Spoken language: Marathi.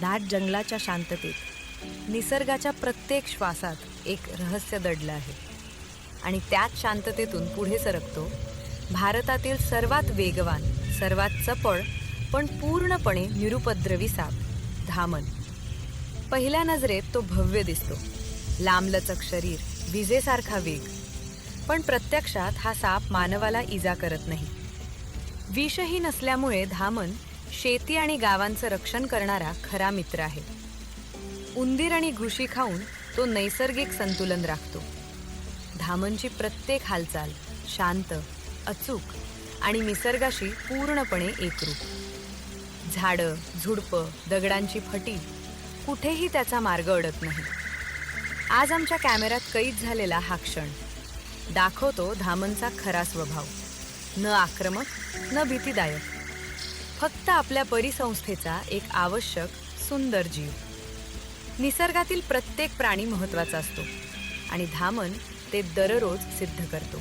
दाट जंगलाच्या शांततेत निसर्गाच्या प्रत्येक श्वासात एक रहस्य दडलं आहे आणि त्याच शांततेतून पुढे सरकतो भारतातील सर्वात वेगवान, सर्वात चपळ पण पूर्णपणे निरुपद्रवी साप धामण. पहिल्या नजरेत तो भव्य दिसतो, लांबलचक शरीर, विजेसारखा वेग. पण प्रत्यक्षात हा साप मानवाला इजा करत नाही. विषही नसल्यामुळे धामण शेती आणि गावांचं रक्षण करणारा खरा मित्र आहे. उंदीर आणि घुशी खाऊन तो नैसर्गिक संतुलन राखतो. धामणची प्रत्येक हालचाल शांत, अचूक आणि निसर्गाशी पूर्णपणे एकरूप. झाडं, झुडपं, दगडांची फटी, कुठेही त्याचा मार्ग अडत नाही. आज आमच्या कॅमेऱ्यात कैद झालेला हा क्षण दाखवतो धामणचा खरा स्वभाव. न आक्रमक, न भीतीदायक, फक्त आपल्या परिसंस्थेचा एक आवश्यक, सुंदर जीव. निसर्गातील प्रत्येक प्राणी महत्त्वाचा असतो आणि धामण ते दररोज सिद्ध करतो.